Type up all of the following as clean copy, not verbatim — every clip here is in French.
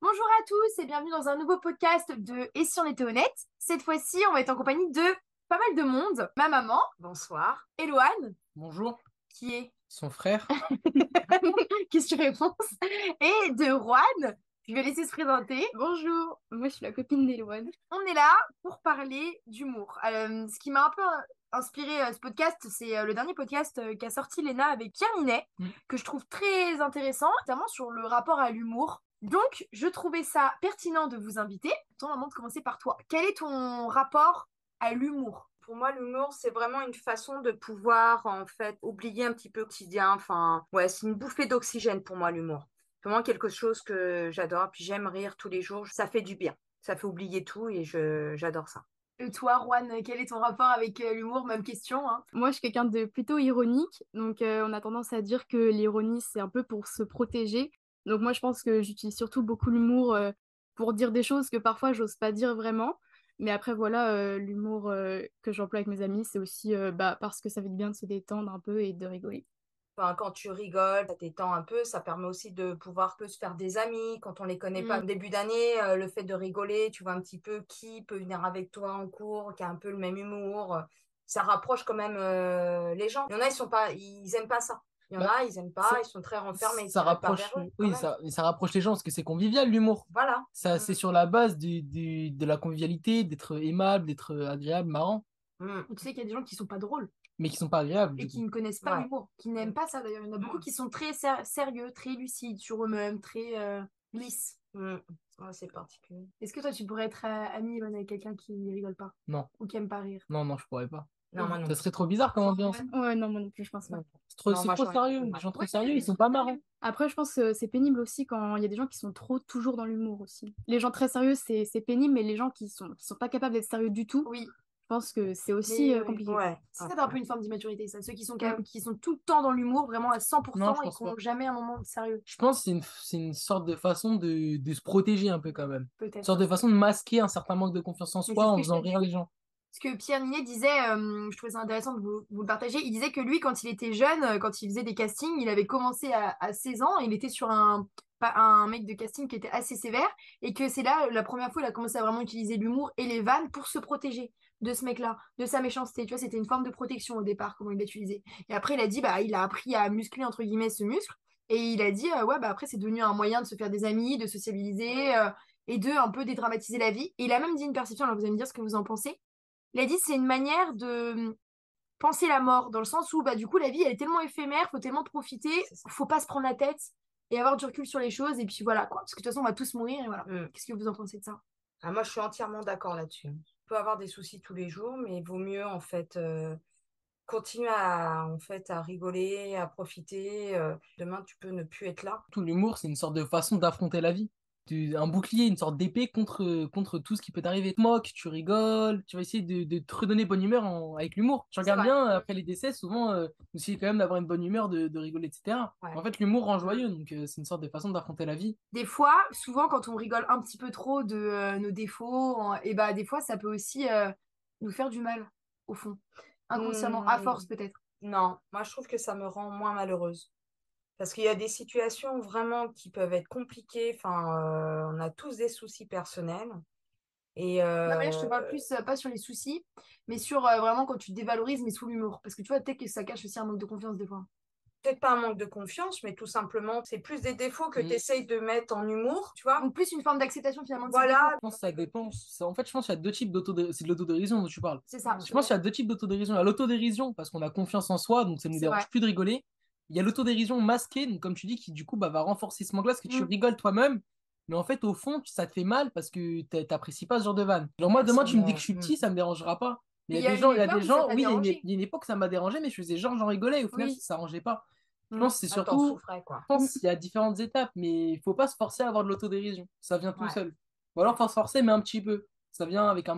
Bonjour à tous et bienvenue dans un nouveau podcast de Et si on était honnête? Cette fois-ci, on va être en compagnie de pas mal de monde. Ma maman, Bonsoir. Eloane, Bonjour, qui est son frère. question-réponse, et de Juan. Je vais laisser se présenter. Bonjour, moi je suis la copine d'Eloane. On est là pour parler d'humour. Ce qui m'a un peu inspiré ce podcast, c'est le dernier podcast qu'a sorti Léna avec Pierre Ninet, Mm. que je trouve très intéressant, notamment sur le rapport à l'humour. Donc, je trouvais ça pertinent de vous inviter. Attends, maman, de commencer par toi. Quel est ton rapport à l'humour? Pour moi, l'humour, c'est vraiment une façon de pouvoir, en fait, oublier un petit peu le quotidien. Enfin, ouais, c'est une bouffée d'oxygène pour moi, l'humour. C'est vraiment quelque chose que j'adore. Puis j'aime rire tous les jours. Ça fait du bien. Ça fait oublier tout et j'adore ça. Toi, Juan, quel est ton rapport avec l'humour? Même question, hein. Moi je suis quelqu'un de plutôt ironique, donc on a tendance à dire que l'ironie c'est un peu pour se protéger. Donc moi je pense que j'utilise surtout beaucoup l'humour pour dire des choses que parfois j'ose pas dire vraiment. Mais après voilà, l'humour que j'emploie avec mes amis c'est aussi parce que ça fait du bien de se détendre un peu et de rigoler. Enfin, quand tu rigoles, ça t'étend un peu, ça permet aussi de pouvoir se faire des amis quand on les connaît pas Mm. au début d'année. Le fait de rigoler, tu vois un petit peu qui peut venir avec toi en cours, qui a un peu le même humour. Ça rapproche quand même les gens. Il y en a, ils sont pas, ils aiment pas ça. Il y en Bah, a, ils aiment pas, ça, ils sont très renfermés, ils ça tirent pas rapproche, vers eux quand oui, même. ça rapproche les gens parce que c'est convivial, l'humour. Voilà. Ça, c'est Mm. sur la base de la convivialité, d'être aimable, d'être agréable, marrant, Mm. Tu sais qu'il y a des gens qui sont pas drôles mais qui sont pas agréables, et du qui coup. ne connaissent pas Ouais. l'humour, qui n'aiment Mm. pas ça d'ailleurs. Il y en a beaucoup qui sont très sérieux, très lucides sur eux-mêmes, très lisses. Mm. Ouais, c'est particulier. Est-ce que toi, tu pourrais être amie Ivan, avec quelqu'un qui rigole pas Non, ou qui aime pas rire? non, non, je pourrais pas. Non, moi non Ça plus. serait trop bizarre comme ambiance. Ouais, non, moi non plus, je pense pas. Non, non, C'est moi trop j'aurais sérieux. du Les mal. gens trop Ouais, sérieux, ils sont pas marrants. Après, je pense que c'est pénible aussi quand il y a des gens qui sont trop toujours dans l'humour aussi. Les gens très sérieux, c'est pénible, mais les gens qui sont pas capables d'être sérieux du tout, oui, je pense que c'est aussi mais oui. compliqué. Ouais. C'est Ouais. peut-être un peu une forme d'immaturité, ça. Ceux qui sont, Mm. qui sont tout le temps dans l'humour, vraiment à Non, 100% je et pense qui pas. n'ont jamais un moment de sérieux, Je pense que c'est une sorte de façon de se protéger un peu quand même. Une sorte peut-être. de façon de masquer un certain manque de confiance en Mais c'est soi ce en que je faisant t'ai rire dit. les gens. Ce que Pierre Ninet disait, je trouvais ça intéressant de vous le partager. Il disait que lui, quand il était jeune, quand il faisait des castings, il avait commencé à 16 ans. Il était sur un mec de casting qui était assez sévère. Et que c'est là, la première fois, il a commencé à vraiment utiliser l'humour et les vannes pour se protéger de ce mec-là, de sa méchanceté. Tu vois, c'était une forme de protection au départ, comment il l'a utilisé. Et après, il a dit, bah, il a appris à muscler, entre guillemets, ce muscle. Et il a dit, ouais, bah, après, c'est devenu un moyen de se faire des amis, de sociabiliser, et de un peu dédramatiser la vie. Et il a même dit une perception, alors vous allez me dire ce que vous en pensez. Il a dit c'est une manière de penser la mort, dans le sens où bah, du coup la vie elle est tellement éphémère, faut tellement profiter, C'est ça. faut pas se prendre la tête et avoir du recul sur les choses, et puis voilà quoi. Parce que de toute façon on va tous mourir, et voilà. Mm. Qu'est-ce que vous en pensez de ça? Ah, moi, je suis entièrement d'accord là-dessus. On peut avoir des soucis tous les jours, mais il vaut mieux en fait continuer à rigoler, à profiter. Demain, tu peux ne plus être là. Tout l'humour, c'est une sorte de façon d'affronter la vie. Un bouclier, une sorte d'épée contre tout ce qui peut t'arriver. Tu te moques, tu rigoles, tu vas essayer de te redonner bonne humeur avec l'humour. Tu C'est regardes vrai. bien, après les décès, souvent, on essaie quand même d'avoir une bonne humeur, de rigoler, etc. Ouais. En fait, l'humour rend joyeux, donc c'est une sorte de façon d'affronter la vie. Des fois, souvent quand on rigole un petit peu trop de nos défauts, et bah des fois ça peut aussi nous faire du mal, au fond. Inconsciemment, à Hmm, force peut-être. non, moi, je trouve que ça me rend moins malheureuse. Parce qu'il y a des situations vraiment qui peuvent être compliquées. Enfin, on a tous des soucis personnels. Et Non, mais là, je te parle plus, pas sur les soucis, mais sur vraiment quand tu te dévalorises, mais sous l'humour. Parce que tu vois, peut-être que ça cache aussi un manque de confiance des fois. peut-être pas un manque de confiance, mais tout simplement, c'est plus des défauts que tu Mais essayes de mettre en humour, tu vois. Donc, plus une forme d'acceptation finalement de ses défauts. Voilà. je pense que ça dépend. En fait, je pense qu'il y a deux types c'est de l'autodérision dont tu parles. C'est ça, Je pense qu'il y a deux types d'autodérision. Il y a l'autodérision parce qu'on a confiance en soi, donc ça ne nous c'est vrai. dérange plus de rigoler. Il y a l'autodérision masquée, donc comme tu dis, qui du coup va renforcer ce manque-là, parce que tu Mm. rigoles toi-même, mais en fait, au fond, ça te fait mal parce que t'apprécies pas ce genre de vanne. Genre moi, demain, Ça tu me dis que me... je suis petit, ça me dérangera pas. Mais Mais il il y y a a des une gens, il y a époque des où ça gens, t'a oui, dérangé. il y a une époque, ça m'a dérangé, mais je faisais genre, j'en rigolais, et au final, Oui. ça arrangeait pas. Je Mm. pense que c'est Ah, t'en surtout, souffrais, quoi. je pense qu'il y a différentes étapes, mais il faut pas se forcer à avoir de l'autodérision. Ça vient tout Ouais. seul. Ou alors, faut se forcer, mais un petit peu. Ça vient avec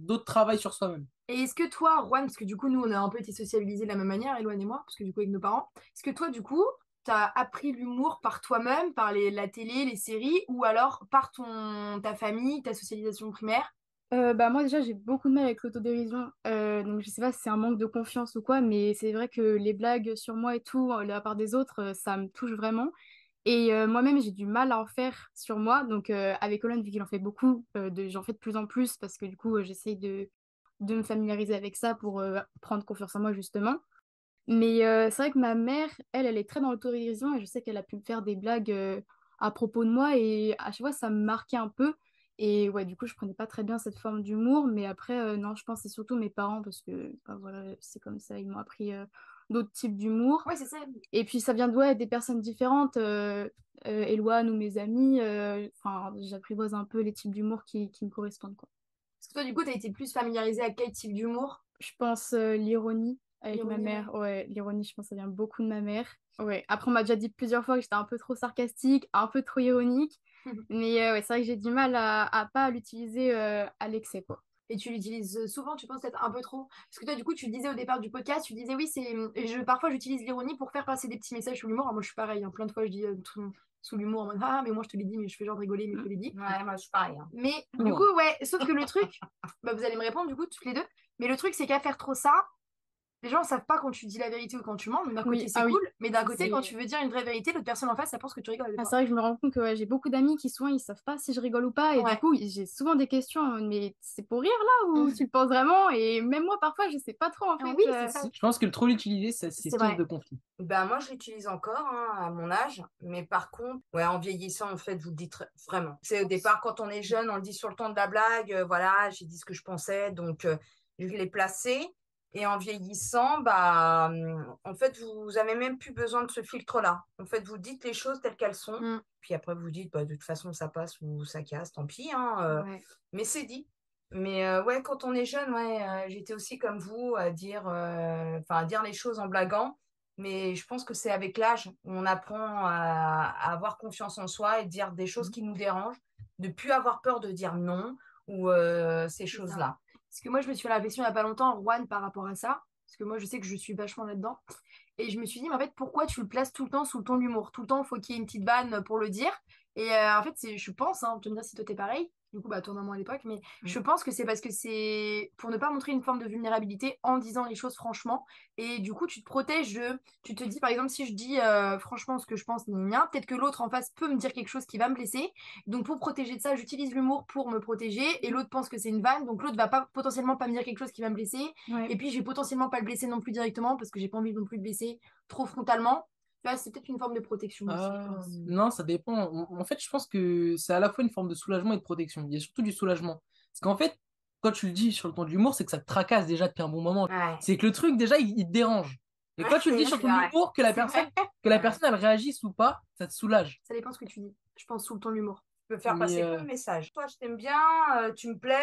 d'autres travail sur soi-même. Et est-ce que toi, Juan, parce que du coup, nous, on a un peu été sociabilisés de la même manière, Eloane et moi, parce que du coup, avec nos parents, est-ce que toi, du coup, t'as appris l'humour par toi-même, par la télé, les séries, ou alors par ta famille, ta socialisation primaire? Moi déjà j'ai beaucoup de mal avec l'autodérision, donc je sais pas si c'est un manque de confiance ou quoi, mais c'est vrai que les blagues sur moi et tout, de la part des autres, ça me touche vraiment. Et moi-même, j'ai du mal à en faire sur moi. Donc, avec Olon, vu qu'il en fait beaucoup, j'en fais de plus en plus parce que du coup, j'essaye de me familiariser avec ça pour prendre confiance en moi, justement. Mais c'est vrai que ma mère, elle est très dans l'autodérision et je sais qu'elle a pu me faire des blagues à propos de moi et à chaque fois, ça me marquait un peu. Et ouais, du coup, je prenais pas très bien cette forme d'humour. Mais après, non, je pense que c'est surtout mes parents parce que bah, voilà, c'est comme ça, ils m'ont appris d'autres types d'humour. Ouais, c'est ça. Et puis ça vient de ouais, des personnes différentes. Eloane ou mes amis, enfin, j'apprivoise un peu les types d'humour qui me correspondent, quoi. Parce que toi, du coup, t'as été plus familiarisée à quel type d'humour? Je pense l'ironie avec ma L'ironie, ouais. mère. Ouais, l'ironie, je pense que ça vient beaucoup de ma mère. Ouais. Après, on m'a déjà dit plusieurs fois que j'étais un peu trop sarcastique, un peu trop ironique. Mais ouais, c'est vrai que j'ai du mal à pas l'utiliser à l'excès, quoi. Et tu l'utilises souvent, tu penses peut-être un peu trop. Parce que toi, du coup, tu le disais au départ du podcast, tu disais oui, parfois j'utilise l'ironie pour faire passer des petits messages sous l'humour. Alors, moi, je suis pareil, hein. Plein de fois, je dis sous l'humour en mode ah, mais moi, je te l'ai dit, mais je fais genre de rigoler, mais je te l'ai dit. Ouais, moi, je suis pareil. Mais du coup, ouais, sauf que le truc, bah, vous allez me répondre du coup, toutes les deux. Mais le truc, c'est qu'à faire trop ça, les gens ne savent pas quand tu dis la vérité ou quand tu mens. Donc d'un côté, Oui, c'est ah oui. cool. Mais d'un côté, C'est quand tu veux dire une vraie vérité, l'autre personne en face, ça pense que tu rigoles. Des ah, fois. c'est vrai que je me rends compte que ouais, j'ai beaucoup d'amis qui souvent ils savent pas si je rigole ou pas et du Ouais. coup j'ai souvent des questions mais c'est pour rire là ou tu le penses vraiment et même moi parfois je sais pas trop en fait. Oui, c'est ça. Je pense que le trop l'utiliser, c'est C'est source vrai. de conflit. Ben, moi, je l'utilise encore hein, à mon âge, mais par contre, ouais, en vieillissant, en fait, vous le dites vraiment. C'est au départ, quand on est jeune, on le dit sur le ton de la blague, voilà, j'ai dit ce que je pensais, donc je l'ai placé. Et en vieillissant, bah, en fait, vous avez même plus besoin de ce filtre-là. En fait, vous dites les choses telles qu'elles sont, Mm. puis après, vous dites, bah, de toute façon, ça passe ou ça casse, tant pis, hein, Ouais. mais c'est dit. Mais ouais, quand on est jeune, ouais, j'étais aussi comme vous à dire, enfin, à dire les choses en blaguant. Mais je pense que c'est avec l'âge où on apprend à avoir confiance en soi et dire des choses qui nous dérangent, de plus avoir peur de dire non ou ces C'est ça. choses-là. Parce que moi, je me suis fait la question il n'y a pas longtemps, Juan, par rapport à ça. Parce que moi, je sais que je suis vachement là-dedans. Et je me suis dit, mais en fait, pourquoi tu le places tout le temps sous le ton de l'humour? Tout le temps, il faut qu'il y ait une petite vanne pour le dire. Et en fait, je pense, hein, tu vas me dire si toi t'es pareil, du coup, bah, ton maman à l'époque, mais je pense que c'est parce que c'est pour ne pas montrer une forme de vulnérabilité en disant les choses franchement. Et du coup, tu te protèges tu te dis, par exemple, si je dis franchement ce que je pense, peut-être que l'autre en face peut me dire quelque chose qui va me blesser. Donc, pour protéger de ça, j'utilise l'humour pour me protéger. Et l'autre pense que c'est une vanne, donc l'autre va pas potentiellement pas me dire quelque chose qui va me blesser. Ouais. Et puis, je vais potentiellement pas le blesser non plus directement parce que j'ai pas envie non plus de blesser trop frontalement. Tu vois, c'est peut-être une forme de protection aussi, je Ah, pense. non, ça dépend. En fait, je pense que c'est à la fois une forme de soulagement et de protection. Il y a surtout du soulagement. Parce qu'en fait, quand tu le dis sur le ton de l'humour, c'est que ça te tracasse déjà depuis un bon moment. Ouais, C'est que le truc, déjà, il te dérange. Et quand tu le dis sur c'est ton de vrai. l'humour, C'est vrai. que la personne, elle réagisse ou pas, ça te soulage. Ça dépend ce que tu dis. Je pense sous le ton de l'humour. Tu peux faire Mais passer plein de messages. Toi, je t'aime bien, tu me plais.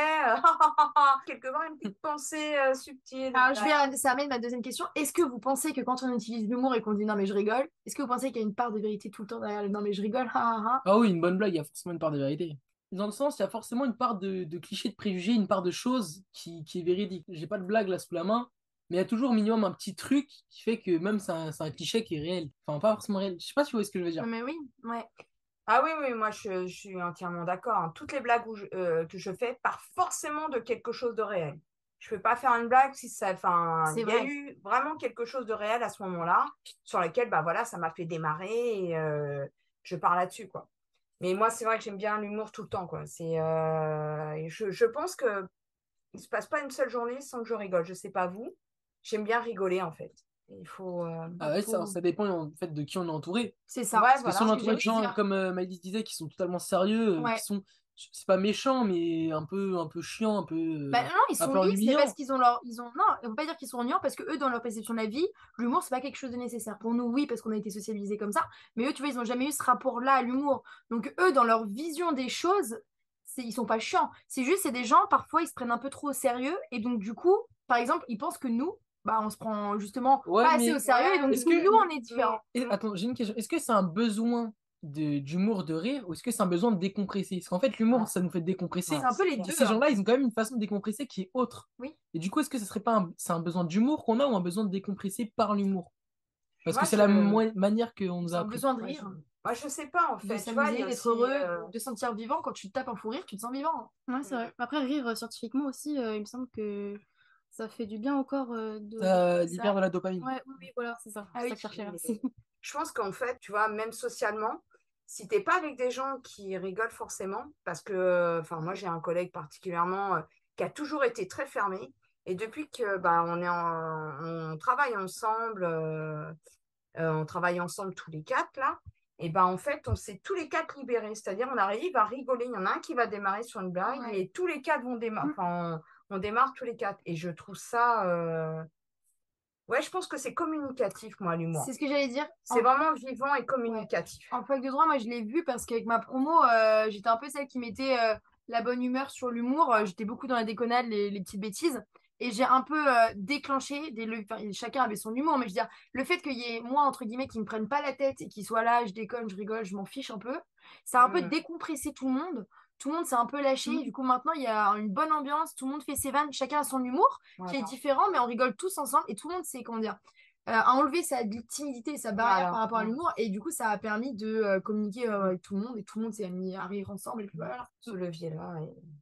Quelque part, une petite pensée subtile. Alors, ça amène ma deuxième question. Est-ce que vous pensez que quand on utilise l'humour et qu'on dit non mais je rigole, est-ce que vous pensez qu'il y a une part de vérité tout le temps derrière le non mais je rigole, ha ha ha? ah oui, une bonne blague, il y a forcément une part de vérité. Dans le sens, il y a forcément une part de clichés, de préjugés, une part de choses qui est véridique. J'ai pas de blague là sous la main, mais il y a toujours au minimum un petit truc qui fait que même c'est un cliché qui est réel. Enfin, pas forcément réel. Je sais pas si vous voyez ce que je veux dire. Non mais oui, ouais. Ah oui, oui, moi je suis entièrement d'accord, hein. Toutes les blagues que je fais partent forcément de quelque chose de réel. Je ne peux pas faire une blague si ça. Enfin, C'est il y a vrai. eu vraiment quelque chose de réel à ce moment-là, sur lequel bah voilà, ça m'a fait démarrer et je pars là-dessus, quoi. Mais moi, c'est vrai que j'aime bien l'humour tout le temps, quoi. Je pense que il se passe pas une seule journée sans que je rigole. Je sais pas vous. J'aime bien rigoler, en fait. Il faut. Ah ouais, Faut- ça dépend en fait de qui on est entouré. C'est ça. Ouais, Parce que si on C'est est ce voilà. que entouré de j'allais gens, dire. comme Maëlys disait, qui sont totalement sérieux, Ouais. qui sont, c'est pas méchants, mais un peu chiants, Bah non, ils un sont peu lisses, mais parce ennuyants. qu'ils ont leur. Ils ont... Non, on peut pas dire qu'ils sont ennuyants parce que eux, dans leur perception de la vie, l'humour, c'est pas quelque chose de nécessaire. Pour nous, oui, parce qu'on a été socialisés comme ça, mais eux, tu vois, ils ont jamais eu ce rapport-là à l'humour. Donc eux, dans leur vision des choses, ils sont pas chiants. C'est juste, c'est des gens, parfois, ils se prennent un peu trop au sérieux, et donc du coup, par exemple, ils pensent que nous, bah, on se prend justement Ouais, pas assez au mais sérieux, et Ouais. donc du est-ce coup, que, nous, on est différents. attends, j'ai une question. Est-ce que c'est un besoin d'humour, de rire, ou est-ce que c'est un besoin de décompresser? Parce qu'en fait, l'humour, Non, ça nous fait décompresser. C'est non, un peu c'est les clair. deux, Ces hein. gens-là, ils ont quand même une façon de décompresser qui est autre. Oui, Et du coup, est-ce que ce serait pas c'est un besoin d'humour qu'on a ou un besoin de décompresser par l'humour? Parce que Moi, c'est la je. manière qu'on nous c'est a un appris. besoin de Moi, je, rire, moi, je sais pas, en de fait. Tu vois, il y s'amuser, a d'être aussi. heureux, de se sentir vivant. Quand tu te tapes un fou rire, tu te sens vivant, hein. Ouais, c'est vrai. Après, rire scientifiquement aussi, il me semble que ça fait du bien au corps de. Ça libère Ça, de la dopamine. Ouais, oui, oui, voilà, c'est ça. ah C'est ça oui. que je cherchais, merci. je pense qu'en fait, tu vois, même socialement, si t'es pas avec des gens qui rigolent forcément, parce que, enfin, moi, j'ai un collègue particulièrement qui a toujours été très fermé. Et depuis que bah, on travaille ensemble, on travaille ensemble tous les quatre là, et ben en fait, on s'est tous les quatre libérés. C'est-à-dire, on arrive à rigoler. Il y en a un qui va démarrer sur une blague Ouais. et tous les quatre vont démarrer. Enfin, on démarre tous les quatre. Et je trouve ça. Ouais, je pense que c'est communicatif, moi, l'humour. C'est ce que j'allais dire. C'est vraiment vivant et Ouais. communicatif. En fac de droit, moi je l'ai vu parce qu'avec ma promo, j'étais un peu celle qui mettait la bonne humeur sur l'humour. J'étais beaucoup dans la déconnade, les petites bêtises. Et j'ai un peu déclenché enfin, chacun avait son humour, mais je veux dire, le fait qu'il y ait moi, entre guillemets, qui me prennent pas la tête et qui soit là, je déconne, je rigole, je m'en fiche un peu, ça a un peu Mm. décompressé tout le monde. Tout le monde s'est un peu lâché. Du coup, maintenant, il y a une bonne ambiance. Tout le monde fait ses vannes. Chacun a son humour qui est Voilà. différent, mais on rigole tous ensemble. Et tout le monde sait, comment dire, a enlevé sa timidité et sa barrière par Voilà. rapport à l'humour. Et du coup, ça a permis de communiquer avec tout le monde. Et tout le monde s'est mis à rire ensemble. Et puis voilà. Ce levier-là.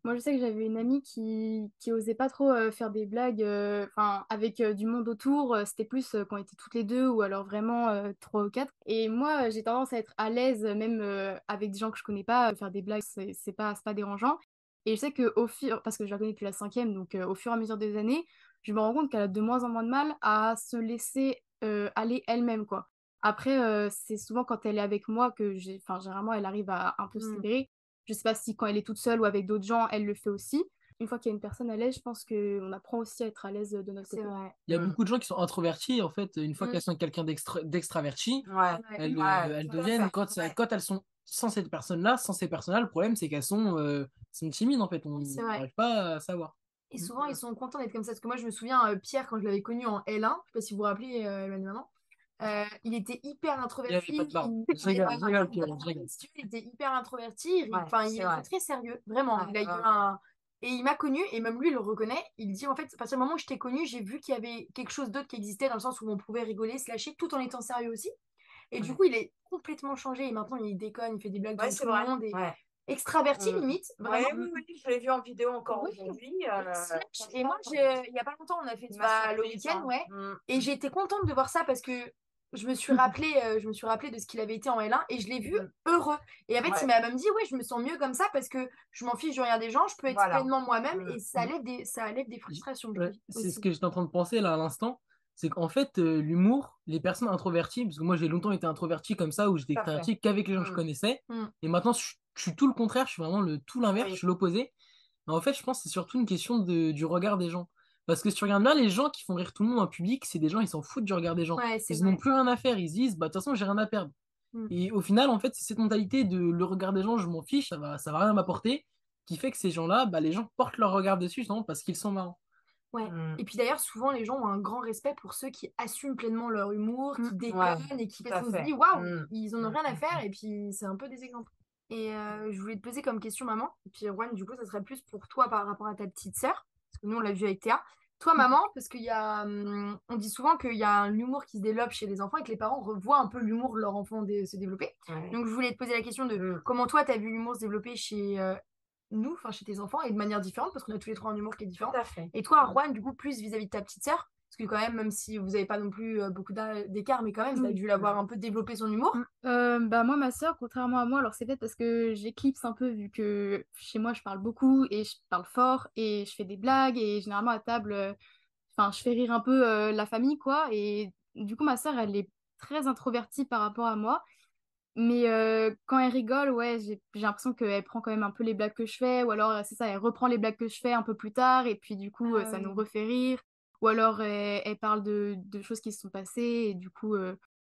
Moi, je sais que j'avais une amie qui osait pas trop faire des blagues enfin avec du monde autour. C'était plus quand on était toutes les deux ou alors vraiment trois ou quatre. Et moi, j'ai tendance à être à l'aise, même avec des gens que je connais pas, faire des blagues, c'est pas dérangeant. Et je sais que parce que je la connais depuis la cinquième, donc au fur et à mesure des années, je me rends compte qu'elle a de moins en moins de mal à se laisser aller elle-même, quoi. Après, c'est souvent quand elle est avec moi que enfin, généralement, elle arrive à un peu se Mm. libérer. Je sais pas si quand elle est toute seule ou avec d'autres gens, elle le fait aussi. Une fois qu'il y a une personne à l'aise, je pense qu'on apprend aussi à être à l'aise de notre C'est côté. vrai. Il y a Mm. beaucoup de gens qui sont introvertis, en fait, une fois Mm. qu'elles sont quelqu'un d'extraverti, Ouais. Ouais. elles Tout à deviennent, fait. quand elles sont sans cette personne-là, sans ces personnes-là, le problème c'est qu'elles sont timides, en fait, on C'est vrai. n'arrive pas à savoir. Et souvent, ils sont contents d'être comme ça. Parce que moi, je me souviens, Pierre, quand je l'avais connu en L1, je sais pas si vous vous rappelez, Emmanuel Maman, il était hyper Il avait introverti. pas de barbe. Je rigole, Pierre, je rigole. Il était hyper introverti. Ouais, Enfin, il c'est était vrai. très sérieux, vraiment. Ouais, Il a eu ouais. Et il m'a connu, et même lui, il le reconnaît. Il dit, en fait, à partir du moment où je t'ai connu, j'ai vu qu'il y avait quelque chose d'autre qui existait, dans le sens où on pouvait rigoler, se lâcher, tout en étant sérieux aussi. Et du Ouais. coup, il est complètement changé. Et maintenant, il déconne, il fait des blagues Ouais, devant c'est tout le vrai. monde. Et Ouais. extraverti, Mm. limite, Ouais, vraiment. oui, oui, je l'ai vu en vidéo encore Oui. aujourd'hui. Et moi, il y a pas longtemps, on a fait Il m'a bah, le surprise, week-end, hein. ouais. Mm. Et j'ai été contente de voir ça parce que je me suis rappelé de ce qu'il avait été en L1 et je l'ai vu Mm. heureux. Et en fait, il Ouais, m'a même dit, ouais, je me sens mieux comme ça parce que je m'en fiche du rien des gens, je peux être voilà. pleinement moi-même Mm. et ça lève des frustrations, je Ouais, trouve, c'est ce aussi. que j'étais en train de penser là à l'instant, c'est qu'en fait, l'humour, les personnes introverties, parce que moi j'ai longtemps été introverti comme ça, où j'étais Tout à fait. extraverti qu'avec les gens que je Mm. connaissais, Mm. et maintenant je suis tout le contraire, je suis vraiment le tout l'inverse, je Oui. suis l'opposé. Mais en fait, je pense que c'est surtout une question du regard des gens. Parce que si tu regardes bien, les gens qui font rire tout le monde en public, c'est des gens, ils s'en foutent du regard des gens. Ouais, c'est Ils n'ont vrai. plus rien à faire, ils se disent, bah de toute façon, j'ai rien à perdre. Mm. Et au final, en fait, c'est cette mentalité de le regard des gens, je m'en fiche, ça va rien m'apporter, qui fait que ces gens-là, bah les gens portent leur regard dessus, justement, parce qu'ils sont marrants. Ouais. Mm. Et puis d'ailleurs, souvent, les gens ont un grand respect pour ceux qui assument pleinement leur humour, qui Ouais, déconnent et qui tout parce à qu'on se fait. dit, waouh, Mm. ils en ont Mm. rien à Mm. faire et puis c'est un peu des exemples. Et je voulais te poser comme question, maman. Et puis, Juan, du coup, ça serait plus pour toi par rapport à ta petite sœur, parce que nous, on l'a vu avec Théa. Toi, maman, parce on dit souvent qu'il y a un humour qui se développe chez les enfants et que les parents revoient un peu l'humour de leur enfant se développer. Ouais. Donc, je voulais te poser la question de Mm. comment toi, tu as vu l'humour se développer chez nous, enfin chez tes enfants, et de manière différente, parce qu'on a tous les trois un humour qui est Tout différent. à fait. Et toi, Juan, du coup, plus vis-à-vis de ta petite sœur, parce que quand même, même si vous n'avez pas non plus beaucoup d'écart, mais quand même, tu as dû l'avoir un peu développé son humour. Bah moi, ma sœur, contrairement à moi, alors c'est peut-être parce que j'éclipse un peu vu que chez moi je parle beaucoup et je parle fort et je fais des blagues et généralement à table, enfin je fais rire un peu la famille quoi. Et du coup ma sœur elle est très introvertie par rapport à moi, mais quand elle rigole, ouais j'ai l'impression qu'elle prend quand même un peu les blagues que je fais ou alors c'est ça, elle reprend les blagues que je fais un peu plus tard et puis du coup Ah ça nous oui. refait rire ou alors elle parle de choses qui se sont passées et du coup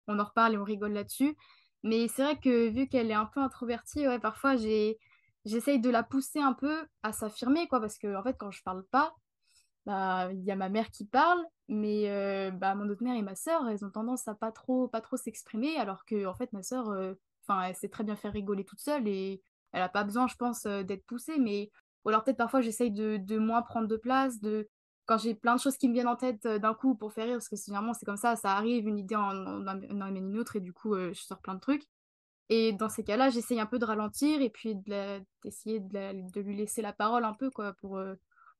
on en reparle et on rigole là-dessus. Mais c'est vrai que vu qu'elle est un peu introvertie, ouais, parfois j'essaye de la pousser un peu à s'affirmer, quoi, parce que en fait, quand je parle pas, bah, il y a ma mère qui parle, mais bah, mon autre mère et ma sœur, elles ont tendance à pas trop s'exprimer, alors que en fait, ma sœur, enfin, elle sait très bien faire rigoler toute seule et elle a pas besoin, je pense, d'être poussée, mais ou alors peut-être parfois j'essaye de moins prendre de place, quand j'ai plein de choses qui me viennent en tête d'un coup pour faire rire, parce que généralement c'est comme ça arrive, une idée en amène une autre et du coup je sors plein de trucs. Et dans ces cas-là, j'essaye un peu de ralentir et puis d'essayer de lui laisser la parole un peu, quoi,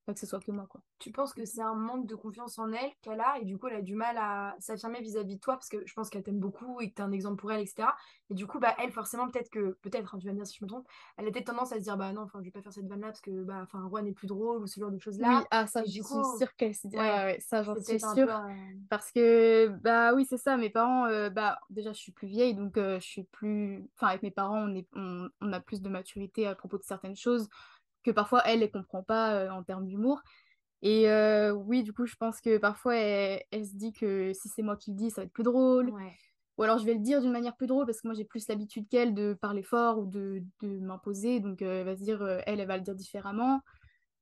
pas que ce soit que moi, quoi. Tu penses que c'est un manque de confiance en elle qu'elle a et du coup elle a du mal à s'affirmer vis-à-vis de toi parce que je pense qu'elle t'aime beaucoup et que t'es un exemple pour elle, etc. Et du coup, bah elle, forcément, peut-être, hein, tu vas me dire si je me trompe, elle a peut-être tendance à se dire, bah non, enfin, je vais pas faire cette vanne-là parce que, bah, enfin, Rouen est plus drôle ou ce genre de Oui, choses-là. ça, Et je du suis coup, sûre qu'elle s'est dit, ouais, ouais, ça, j'en c'est suis peut-être un peu. sûre. Parce que, bah oui, c'est ça, mes parents, bah déjà, je suis plus vieille, donc je suis plus. Enfin, avec mes parents, on a plus de maturité à propos de certaines choses que parfois elle comprend pas en termes d'humour. Et oui, du coup, je pense que parfois, elle se dit que si c'est moi qui le dis, ça va être plus drôle. Ouais. Ou alors, je vais le dire d'une manière plus drôle parce que moi, j'ai plus l'habitude qu'elle de parler fort ou de m'imposer. Donc, elle va se dire, elle va le dire différemment.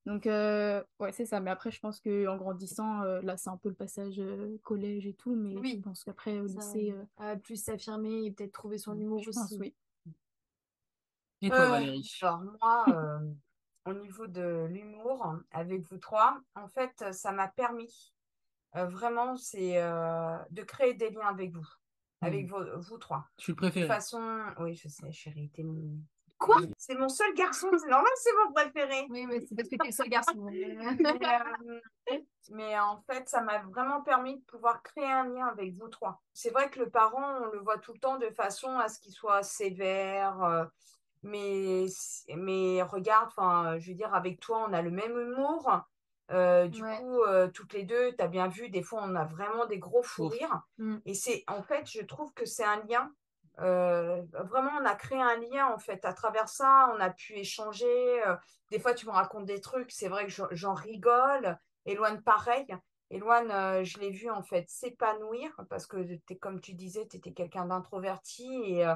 Donc, ouais, c'est ça. Mais après, je pense qu'en grandissant, là, c'est un peu le passage collège et tout. Mais je Oui, pense qu'après, au ça, lycée, elle va plus s'affirmer et peut-être trouver son humour je pense, aussi. oui. Et toi, Valérie? Alors moi, au niveau de l'humour, avec vous trois, en fait, ça m'a permis vraiment, c'est de créer des liens avec vous, avec Hmm. vous trois. Je suis le De préféré. façon, oui, je sais, chérie, Quoi? c'est mon seul garçon, c'est normal, c'est mon préféré. Oui, mais c'est parce que t'es le seul garçon. Mais en fait, ça m'a vraiment permis de pouvoir créer un lien avec vous trois. C'est vrai que le parent, on le voit tout le temps de façon à ce qu'il soit sévère, mais regarde, enfin, je veux dire, avec toi, on a le même humour. Du Ouais. coup, toutes les deux, tu as bien vu, des fois, on a vraiment des gros fous Ouf. rires. Mm. Et c'est, en fait, je trouve que c'est un lien. Vraiment, on a créé un lien, en fait. À travers ça, on a pu échanger. Des fois, tu me racontes des trucs, c'est vrai que j'en rigole. Éloigne, pareil. Éloigne, je l'ai vu, en fait, s'épanouir parce que, comme tu disais, tu étais quelqu'un d'introverti et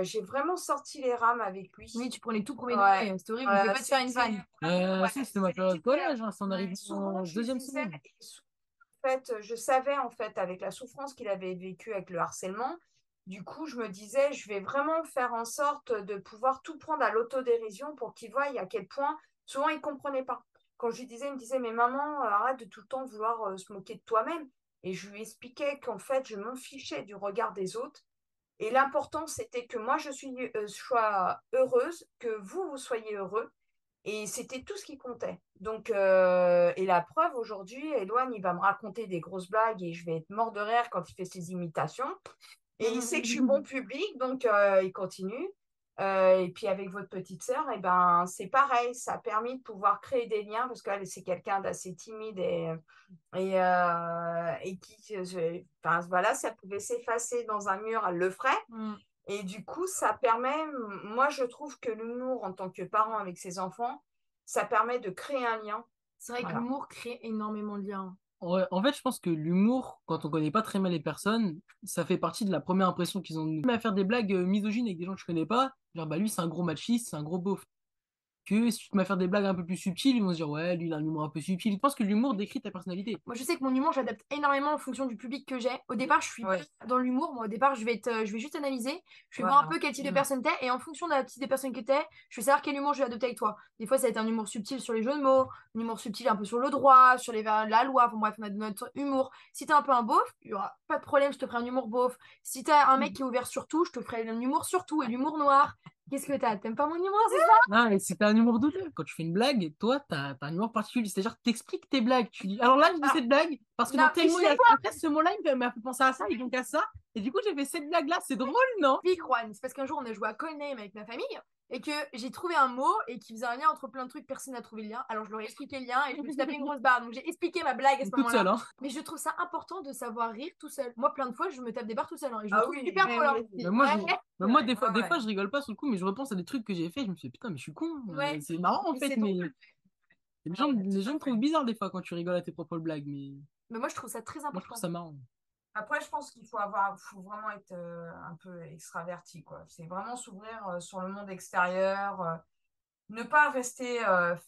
j'ai vraiment sorti les rames avec Oui, lui. tu prends les tout premiers Ouais. degrés. C'est horrible, on pouvait pas te faire une vanne. Ouais, Si, c'était ma période collège, hein, ça en arrive souvent, en je lui deuxième disais, seconde. en fait, je savais, en fait, avec la souffrance qu'il avait vécue avec le harcèlement, du coup, je me disais, je vais vraiment faire en sorte de pouvoir tout prendre à l'autodérision pour qu'il voie à quel point, souvent, il ne comprenait pas. Quand je lui disais, il me disait, mais maman, arrête de tout le temps vouloir se moquer de toi-même. Et je lui expliquais qu'en fait, je m'en fichais du regard des autres. Et l'important, c'était que moi, sois heureuse, que vous soyez heureux. Et c'était tout ce qui comptait. Donc, et la preuve, aujourd'hui, Éloigne, il va me raconter des grosses blagues et je vais être mort de rire quand il fait ses imitations. Et il sait que je suis bon public, donc il continue. Et puis avec votre petite sœur, eh ben, c'est pareil, ça a permis de pouvoir créer des liens parce qu'elle, c'est quelqu'un d'assez timide et qui, enfin, voilà, ça pouvait s'effacer dans un mur, elle le ferait. Mm. Et du coup, ça permet, moi je trouve que l'humour en tant que parent avec ses enfants, ça permet de créer un lien. C'est vrai que Voilà. l'humour crée énormément de liens. Ouais, en fait, je pense que l'humour, quand on connaît pas très mal les personnes, ça fait partie de la première impression qu'ils ont de nous. Même à faire des blagues misogynes avec des gens que je connais pas, genre, bah lui, c'est un gros machiste, c'est un gros beauf. Que si tu te mets à faire des blagues un peu plus subtiles, ils vont se dire, ouais, lui, il a un humour un peu subtil. Je pense que l'humour décrit ta personnalité. Moi, je sais que mon humour, j'adapte énormément en fonction du public que j'ai. Au départ, je suis Ouais, pas dans l'humour. Moi, au départ, je vais juste analyser. Je vais voir un voilà. peu quel type de Mm. personne t'es. Et en fonction de la type de personne que t'es, je vais savoir quel humour je vais adopter avec toi. Des fois, ça va être un humour subtil sur les jeux de mots, un humour subtil un peu sur le droit, sur la loi. Enfin, bref, on a notre humour. Si t'es un peu un beauf, il y aura pas de problème, je te ferai un humour beauf. Si t'es un mec qui est ouvert sur tout, je te ferai un humour sur tout. Et l'humour noir. Qu'est-ce que t'as? T'aimes pas mon humour, c'est ça? Ah, mais c'est un humour douteux. Quand tu fais une blague, toi, t'as un humour particulier. C'est-à-dire que t'expliques tes blagues. Tu dis, alors là, je dis Ah, cette blague, parce que non, dans mais tel je mot, sais après ce mot-là, il m'a fait penser à ça, et donc à ça. Et du coup, j'ai fait cette blague-là. C'est drôle, non? explique, Juan. C'est parce qu'un jour, on a joué à Codename avec ma famille et que j'ai trouvé un mot et qui faisait un lien entre plein de trucs. Personne n'a trouvé le lien. Alors, je leur ai expliqué le lien et je me suis tapé une grosse barre. Donc, j'ai expliqué ma blague à ce Toute seule, moment-là. hein. Mais je trouve ça important de savoir rire tout seul. Moi, plein de fois, je me tape des barres tout seul, hein, et je le Ah trouve oui, super drôle, hein. Mais moi, Ouais, des ouais. fois, je rigole pas sur le coup, mais je repense à des trucs que j'ai fait. Je me suis dit, putain, mais je suis con. ouais. C'est marrant, en Mais fait, c'est mais drôle. les gens me trouvent bizarre des fois quand tu rigoles à tes propres blagues, mais Mais moi, je trouve ça très moi, je trouve important. ça marrant. Après, je pense faut vraiment être un peu extraverti, quoi. C'est vraiment s'ouvrir sur le monde extérieur, ne pas rester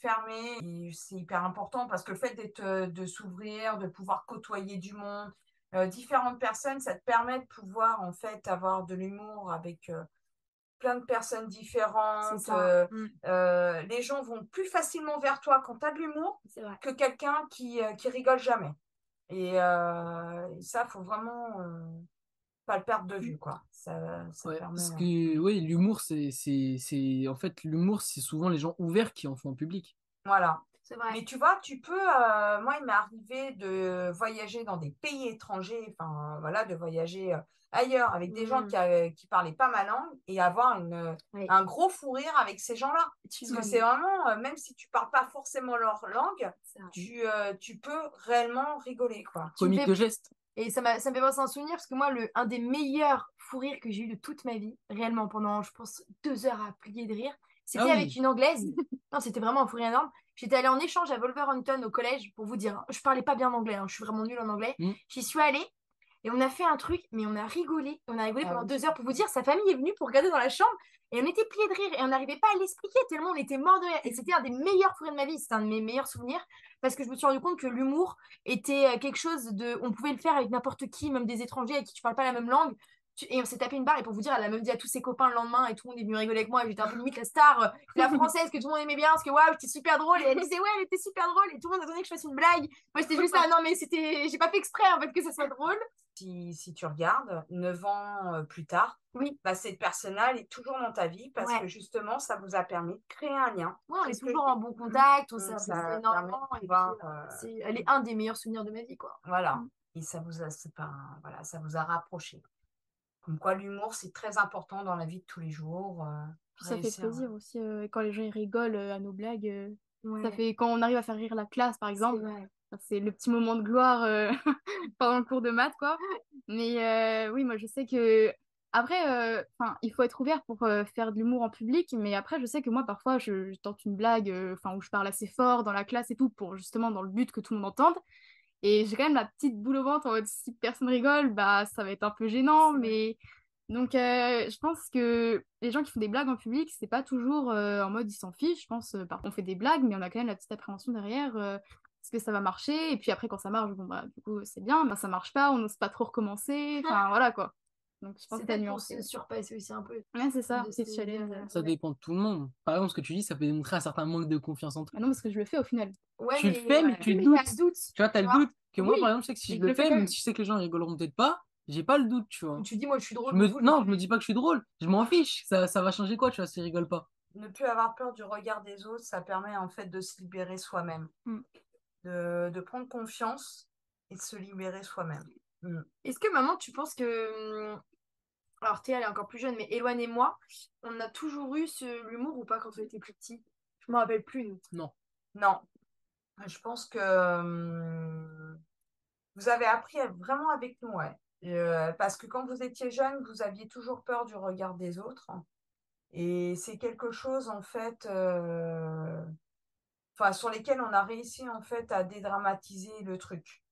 fermé. Et c'est hyper important parce que le fait de s'ouvrir, de pouvoir côtoyer du monde, différentes personnes, ça te permet de pouvoir en fait avoir de l'humour avec plein de personnes C'est différentes. ça. Mm, Les gens vont plus facilement vers toi quand tu as de l'humour c'est vrai. que quelqu'un qui rigole jamais. Et ça, faut vraiment pas le perdre de vue, quoi. Ça Ouais, permet. parce que, ouais, l'humour, en fait, l'humour, c'est souvent les gens ouverts qui en font en public. Voilà. C'est vrai. Mais tu vois, tu peux, moi, il m'est arrivé de voyager dans des pays étrangers, enfin, voilà, de voyager ailleurs avec des gens qui parlaient pas ma langue et avoir Oui. un gros fou rire avec ces gens-là. Parce que c'est vraiment, même si tu parles pas forcément leur langue, tu peux réellement rigoler, quoi. Comique de geste. Et ça me fait penser à un souvenir parce que moi, un des meilleurs fous rires que j'ai eu de toute ma vie, réellement pendant, je pense, 2 heures à plier de rire, c'était avec une Anglaise. Non, c'était vraiment un fou rire énorme. J'étais allée en échange à Wolverhampton au collège pour vous dire, hein, je parlais pas bien anglais, hein, je suis vraiment nulle en anglais. J'y suis allée et on a fait un truc, mais on a rigolé. On a rigolé pendant 2 heures pour vous dire, sa famille est venue pour regarder dans la chambre et on était pliés de rire et on n'arrivait pas à l'expliquer tellement on était morts de rire. Et c'était un des meilleurs fous rires de ma vie, c'était un de mes meilleurs souvenirs parce que je me suis rendu compte que l'humour était quelque chose de. On pouvait le faire avec n'importe qui, même des étrangers avec qui tu parles pas la même langue. Et on s'est tapé une barre, et pour vous dire, elle a même dit à tous ses copains le lendemain, et tout le monde est venu rigoler avec moi, et j'étais un peu limite la star, la française que tout le monde aimait bien, parce que waouh, j'étais super drôle, et elle disait ouais, elle était super drôle, et tout le monde attendait que je fasse une blague. Moi j'étais juste là, non mais j'ai pas fait exprès en fait que ça soit drôle. Si tu regardes, 9 ans plus tard, bah, cette personne-là, elle est toujours dans ta vie parce que justement, ça vous a permis de créer un lien. Ouais, on est toujours en bon contact, on s'est énormément. Elle est un des meilleurs souvenirs de ma vie, quoi. Voilà. Et ça vous a, voilà, ça vous a rapproché. Comme quoi, l'humour, c'est très important dans la vie de tous les jours. Puis ça fait plaisir aussi quand les gens ils rigolent à nos blagues. Ça fait quand on arrive à faire rire la classe, par exemple. C'est le petit moment de gloire pendant le cours de maths, quoi. Mais oui, moi, je sais que après, il faut être ouvert pour faire de l'humour en public. Mais après, je sais que moi, parfois, je tente une blague, où je parle assez fort dans la classe et tout, pour justement dans le but que tout le monde entende. Et j'ai quand même la petite boule au ventre en mode si personne rigole, bah ça va être un peu gênant. Mais donc je pense que les gens qui font des blagues en public, c'est pas toujours en mode ils s'en fichent. Je pense par contre on fait des blagues, mais on a quand même la petite appréhension derrière. Est-ce que ça va marcher? Et puis après quand ça marche, bon bah du coup c'est bien. Bah ça marche pas, on n'ose pas trop recommencer. Enfin voilà quoi. Donc je pense que c'est pour se surpasser aussi un peu. Ouais, c'est ça, c'est challenge. Ça dépend de tout le monde. Par exemple, ce que tu dis, ça peut démontrer un certain manque de confiance en toi. Ah non, parce que je le fais au final. Ouais, tu le fais, mais tu doutes. Tu vois, t'as le doute. Que moi, par exemple, je sais que si je le fais, même si je sais que les gens rigoleront peut-être pas, j'ai pas le doute, tu vois. Tu dis, moi, je suis drôle. Non, je me dis pas que je suis drôle. Je m'en fiche. Ça va changer quoi, tu vois, s'ils rigolent pas. Ne plus avoir peur du regard des autres, ça permet en fait de se libérer soi-même. De prendre confiance et de se libérer soi-même. Est-ce que maman, tu penses que. Alors Théa, elle est encore plus jeune, mais Éloigne et moi, on a toujours eu l'humour ou pas quand on était plus petit? Je me rappelle plus, nous. Non. Non. Je pense que vous avez appris vraiment avec nous, ouais. Parce que quand vous étiez jeune, vous aviez toujours peur du regard des autres. Et c'est quelque chose, en fait, sur lesquels on a réussi, en fait, à dédramatiser le truc.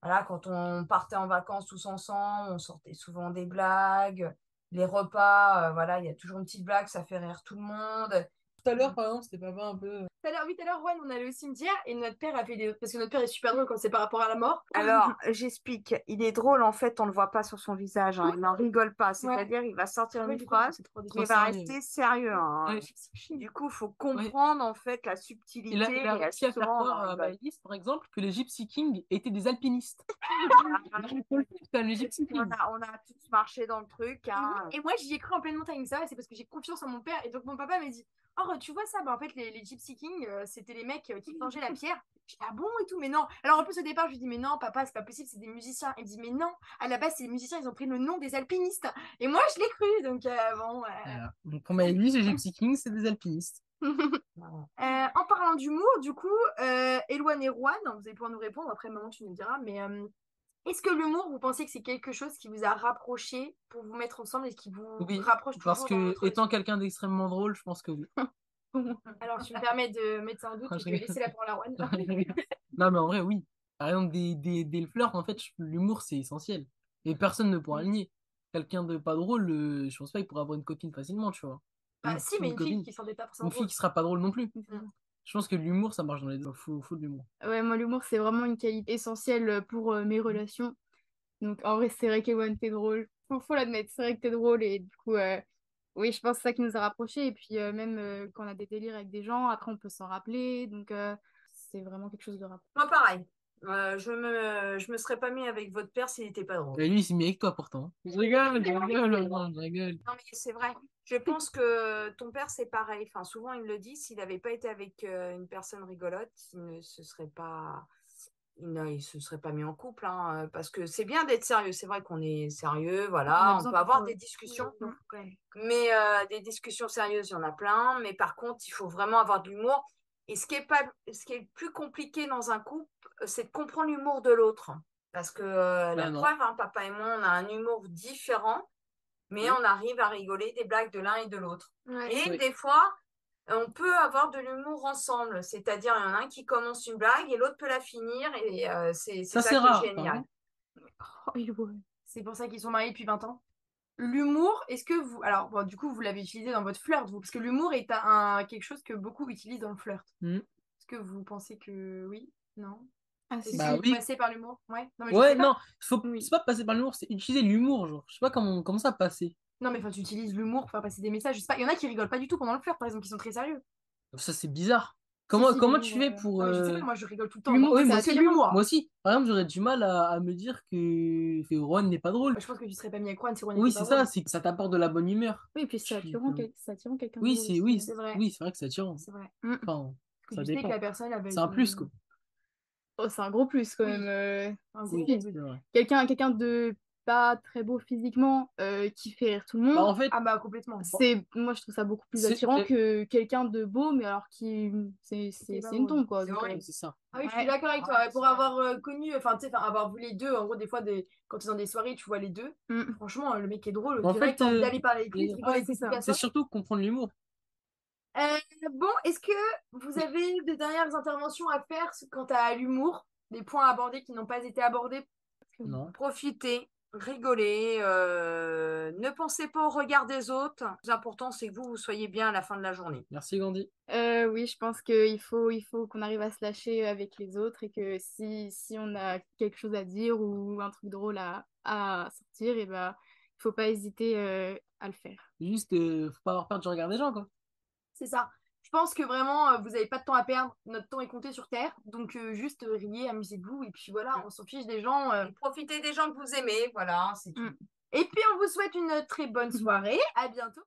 Voilà, quand on partait en vacances tous ensemble, on sortait souvent des blagues. Les repas, voilà, il y a toujours une petite blague, ça fait rire tout le monde. Tout à l'heure, par exemple, c'était pas un peu. Tout à l'heure, Juan, on allait au cimetière et notre père a fait des. Parce que notre père est super drôle quand c'est par rapport à la mort. Alors, j'explique. Il est drôle, en fait, on le voit pas sur son visage. Hein. Il n'en rigole pas. C'est-à-dire, il va sortir une phrase, mais il va rester sérieux. Hein. Du coup, il faut comprendre, en fait, la subtilité. Il a réussi à faire croire à Maëlys, par exemple, que les Gypsy Kings étaient des alpinistes. On a tous marché dans le truc. Hein. Et moi, j'y ai cru en pleine montagne. Ça, c'est parce que j'ai confiance en mon père. Et donc, mon papa m'a dit, oh, tu vois ça, bah, en fait, les Gypsy Kings, c'était les mecs qui forgeaient la pierre. Je dis, ah bon et tout, mais non. Alors, en plus, au départ, je lui dis, mais non, papa, c'est pas possible, c'est des musiciens. Il me dit, mais non, à la base, c'est des musiciens, ils ont pris le nom des alpinistes. Et moi, je l'ai cru. Donc, bon. Donc, pour Maëlys, les Gypsy Kings, c'est des alpinistes. En parlant d'humour, du coup, Éloigne et Juan, vous allez pouvoir nous répondre. Après, maman, tu nous diras, mais. Est-ce que l'humour, vous pensez que c'est quelque chose qui vous a rapproché pour vous mettre ensemble et qui vous rapproche toujours parce que étant quelqu'un d'extrêmement drôle, je pense que oui. Alors, tu me permets de mettre ça en doute et de laisser la parole à Juan. Non, mais en vrai, oui. Par exemple, dès le flirt, en fait, l'humour, c'est essentiel. Et personne ne pourra le nier. Quelqu'un de pas drôle, je pense pas qu'il pourra avoir une copine facilement, tu vois. Bah, si, mais une fille qui s'en pas forcément. Une fille qui sera pas drôle non plus. Je pense que l'humour, ça marche dans les deux. Faut de l'humour. Ouais, moi, l'humour, c'est vraiment une qualité essentielle pour mes relations. Donc, en vrai, c'est vrai qu'Ewan, t'es drôle. Faut l'admettre, c'est vrai que t'es drôle. Et du coup, oui, je pense que c'est ça qui nous a rapprochés. Et puis, même quand on a des délires avec des gens, après, on peut s'en rappeler. Donc, c'est vraiment quelque chose de rapport. Moi, pareil. Je me serais pas mis avec votre père s'il n'était pas drôle. Et lui, il s'est mis avec toi pourtant. Je rigole, Laurent, je rigole. Non, mais c'est vrai. Je pense que ton père, c'est pareil. Enfin, souvent, il le dit, s'il n'avait pas été avec une personne rigolote, il se serait pas mis en couple, hein, parce que c'est bien d'être sérieux. C'est vrai qu'on est sérieux, On a voilà. On besoin peut avoir parfois. des discussions, Oui, ouais. mais des discussions sérieuses, il y en a plein. Mais par contre, il faut vraiment avoir de l'humour. Et ce qui est le plus compliqué dans un couple, c'est de comprendre l'humour de l'autre. Parce que la Ah non. preuve, hein, papa et moi, on a un humour différent, mais on arrive à rigoler des blagues de l'un et de l'autre. Ouais. Et Oui. des fois, on peut avoir de l'humour ensemble. C'est-à-dire, il y en a un qui commence une blague et l'autre peut la finir. Et c'est Ça, ça c'est qui est rare, par génial. contre. Oh, ouais. C'est pour ça qu'ils sont mariés depuis 20 ans. L'humour, est-ce que vous... Alors, bon, du coup, vous l'avez utilisé dans votre flirt, vous, parce que l'humour est quelque chose que beaucoup utilisent dans le flirt. Hmm. Est-ce que vous pensez que oui? Non? Ah, Est-ce si, Bah que si. vous oui. passez par l'humour? Ouais. Non, mais je Ouais, sais pas. non, Oui. c'est pas passer par l'humour, c'est utiliser l'humour, genre. Je sais pas comment ça passer. Non, mais enfin, tu utilises l'humour pour faire passer des messages. Je sais pas. Il y en a qui rigolent pas du tout pendant le flirt, par exemple, qui sont très sérieux. Ça, c'est bizarre. Si, si, Comment l'humour. tu fais pour. Non, mais je sais pas, moi, je rigole tout le temps. L'humour, Donc, Oui, ça, moi c'est de aussi. l'humour. Moi aussi. Par exemple, j'aurais du mal à me dire que Rowan n'est pas drôle. Moi, je pense que tu serais pas mis avec Juan si Juan Oui, n'était pas c'est ça, drôle. c'est que ça t'apporte de la bonne humeur. Oui, et puis c'est attirant quelqu'un de Oui, drôle aussi, hein. C'est vrai. oui, c'est vrai que ça tient. C'est vrai. Mm. Enfin, Parce que ça tu sais que la dépend. personne, elle va C'est être... un plus, quoi. Oh, c'est un gros plus quand Oui, même. un Si, gros Oui, si. c'est vrai. Quelqu'un de pas très beau physiquement, qui fait rire tout le Bah, monde, en fait, Ah bah, complètement. moi je trouve ça beaucoup plus c'est attirant que quelqu'un de beau, mais alors C'est pas c'est une drôle. tombe quoi. C'est Donc, horrible. c'est ça. Ah oui, je suis ouais. d'accord avec toi. Ouais, pour avoir connu, enfin, tu sais, enfin, avoir vu les deux, en gros, des fois, quand tu es dans des soirées, tu vois les deux. Mm. Franchement, le mec est drôle. Mais en Direct, fait, t'as envie d'aller parler avec lui, de euh, rigoler Ouais, avec c'est lui toute ça. la c'est soirée. surtout comprendre l'humour. Euh, bon, est-ce que vous avez des dernières interventions à faire quant à l'humour? Des points à aborder qui n'ont pas été abordés? Non. Profitez, rigolez, ne pensez pas au regard des autres. Le plus important, c'est que vous soyez bien à la fin de la journée. Merci, Gandhi. Oui, je pense qu'il faut qu'on arrive à se lâcher avec les autres et que si on a quelque chose à dire ou un truc drôle à sortir, et ben, il faut pas hésiter à le faire. Juste, faut pas avoir peur du regard des gens, quoi. C'est ça. Je pense que vraiment, vous n'avez pas de temps à perdre. Notre temps est compté sur Terre. Donc, juste riez, amusez-vous. Et puis voilà, on s'en fiche des gens. Profitez des gens que vous aimez, voilà, c'est tout. Mm. Et puis, on vous souhaite une très bonne soirée. À bientôt.